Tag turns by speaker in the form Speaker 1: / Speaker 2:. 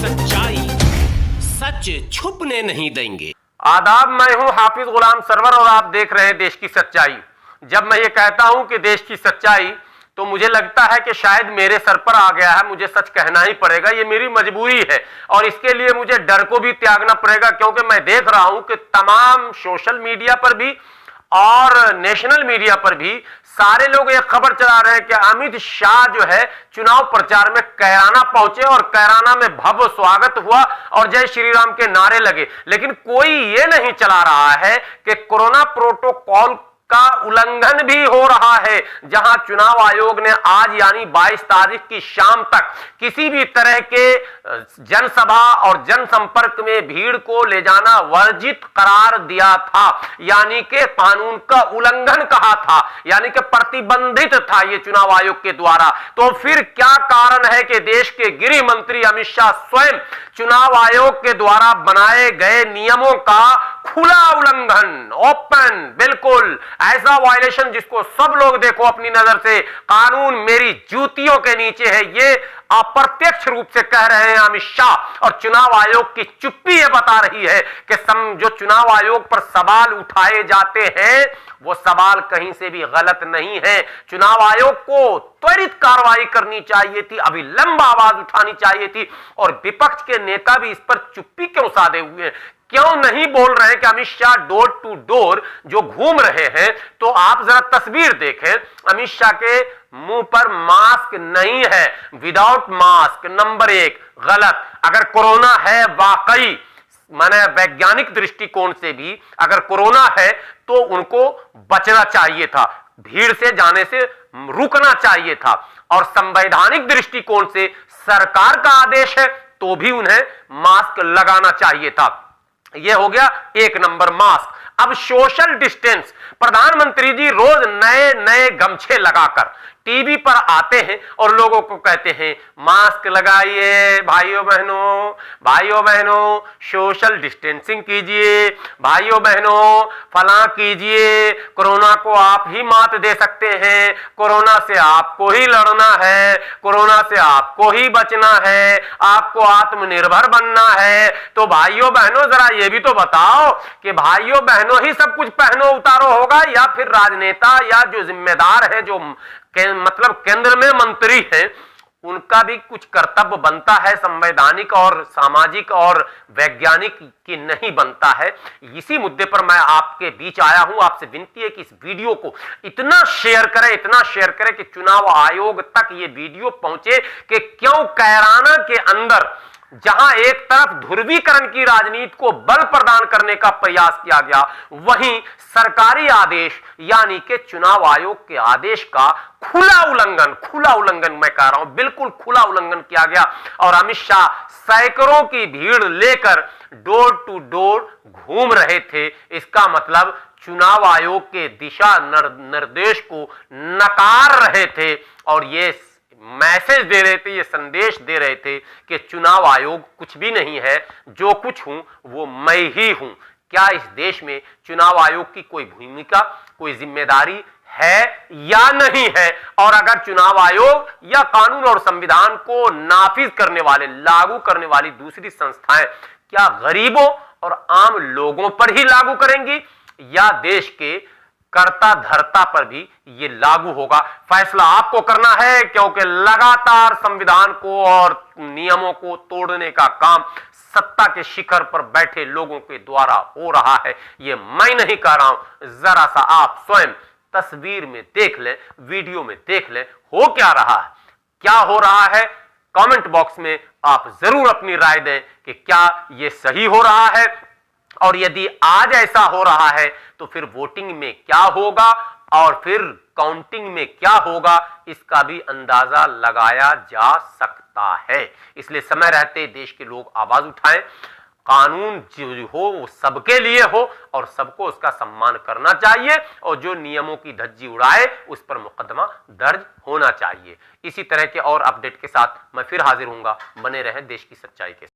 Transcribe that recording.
Speaker 1: सच्चाई सच छुपने नहीं देंगे।
Speaker 2: आदाब, मैं हूं हाफिज गुलाम सरवर और आप देख रहे हैं देश की सच्चाई। जब मैं ये कहता हूं कि देश की सच्चाई, तो मुझे लगता है कि शायद मेरे सर पर आ गया है, मुझे सच कहना ही पड़ेगा, ये मेरी मजबूरी है और इसके लिए मुझे डर को भी त्यागना पड़ेगा, क्योंकि मैं देख रहा हूं कि तमाम सोशल मीडिया पर भी और नेशनल मीडिया पर भी सारे लोग एक खबर चला रहे हैं कि अमित शाह जो है चुनाव प्रचार में कैराना पहुंचे और कैराना में भव्य स्वागत हुआ और जय श्री राम के नारे लगे। लेकिन कोई ये नहीं चला रहा है कि कोरोना प्रोटोकॉल का उल्लंघन भी हो रहा है, जहां चुनाव आयोग ने आज यानी 22 तारीख की शाम तक किसी भी तरह के जनसभा और जनसंपर्क में भीड़ को ले जाना वर्जित करार दिया था, यानी कि कानून का उल्लंघन कहा था, यानी कि प्रतिबंधित था ये चुनाव आयोग के द्वारा। तो फिर क्या कारण है कि देश के गृह मंत्री अमित शाह स्वयं चुनाव आयोग के द्वारा बनाए गए नियमों का खुला उल्लंघन, ओपन, बिल्कुल ऐसा वायलेशन जिसको सब लोग देखो अपनी नजर से, कानून मेरी जूतियों के नीचे है, ये अप्रत्यक्ष रूप से कह रहे हैं अमित शाह। और चुनाव आयोग की चुप्पी ये बता रही है कि जो चुनाव आयोग पर सवाल उठाए जाते हैं वो सवाल कहीं से भी गलत नहीं है। चुनाव आयोग को त्वरित कार्रवाई करनी चाहिए थी, अविलंब आवाज उठानी चाहिए थी और विपक्ष के नेता भी इस पर चुप्पी क्यों साधे हुए हैं, क्यों नहीं बोल रहे हैं कि Amit Shah door to door जो घूम रहे हैं। तो आप जरा तस्वीर देखें, अमित शाह के मुंह पर मास्क नहीं है, विदाउट मास्क, नंबर 1 गलत। अगर कोरोना है वाकई, माने वैज्ञानिक दृष्टिकोण से भी अगर कोरोना है तो उनको बचना चाहिए था, भीड़ से जाने से रुकना चाहिए था और संवैधानिक दृष्टिकोण से सरकार का आदेश है तो भी उन्हें मास्क लगाना चाहिए था। यह हो गया 1 नंबर मास्क। अब सोशल डिस्टेंस, प्रधानमंत्री जी रोज नए नए गमछे लगाकर टीवी पर आते हैं और लोगों को कहते हैं मास्क लगाइए भाइयों बहनों, भाइयों बहनों सोशल डिस्टेंसिंग कीजिए, भाइयों बहनों फलां कीजिए, कोरोना को आप ही मात दे सकते हैं, कोरोना से आपको ही लड़ना है, कोरोना से आपको ही बचना है, आपको आत्मनिर्भर बनना है। तो भाइयों बहनों जरा ये भी तो बताओ कि भाइयों बहनों ही सब कुछ पहनो उतारो होगा या फिर राजनेता या जो जिम्मेदार है, जो मतलब केंद्र में मंत्री हैं, उनका भी कुछ कर्तव्य बनता है संवैधानिक और सामाजिक और वैज्ञानिक की नहीं बनता है। इसी मुद्दे पर मैं आपके बीच आया हूं, आपसे विनती है कि इस वीडियो को इतना शेयर करें, इतना शेयर करें कि चुनाव आयोग तक ये वीडियो पहुंचे कि क्यों कैराना के अंदर जहां एक तरफ ध्रुवीकरण की राजनीति को बल प्रदान करने का प्रयास किया गया, वहीं सरकारी आदेश यानी कि चुनाव आयोग के आदेश का खुला उल्लंघन मैं कह रहा हूं, बिल्कुल खुला उल्लंघन किया गया। और अमित शाह सैकड़ों की भीड़ लेकर डोर टू डोर घूम रहे थे। इसका मतलब चुनाव आयोग के दिशा निर्देश को नकार रहे थे और ये मैसेज दे रहे थे, ये संदेश दे रहे थे कि चुनाव आयोग कुछ भी नहीं है, जो कुछ हूं वो मैं ही हूं। क्या इस देश में चुनाव आयोग की कोई भूमिका, कोई जिम्मेदारी है या नहीं है? और अगर चुनाव आयोग या कानून और संविधान को नाफिज करने वाले, लागू करने वाली दूसरी संस्थाएं क्या गरीबों और आम लोगों पर ही लागू करेंगी या देश के कर्ता धर्ता पर भी ये लागू होगा? फैसला आपको करना है, क्योंकि लगातार संविधान को और नियमों को तोड़ने का काम सत्ता के शिखर पर बैठे लोगों के द्वारा हो रहा है। ये मैं नहीं कह रहा हूं, जरा सा आप स्वयं तस्वीर में देख लें, वीडियो में देख लें, हो क्या रहा है, क्या हो रहा है। कमेंट बॉक्स में आप जरूर अपनी राय दें कि क्या यह सही हो रहा है और यदि आज ऐसा हो रहा है तो फिर वोटिंग में क्या होगा और फिर काउंटिंग में क्या होगा, इसका भी अंदाजा लगाया जा सकता है। इसलिए समय रहते देश के लोग आवाज उठाएं, कानून जो हो वो सबके लिए हो और सबको उसका सम्मान करना चाहिए और जो नियमों की धज्जी उड़ाए उस पर मुकदमा दर्ज होना चाहिए। इसी तरह के और अपडेट के साथ मैं फिर हाजिर हूंगा। बने रहें देश की सच्चाई के साथ।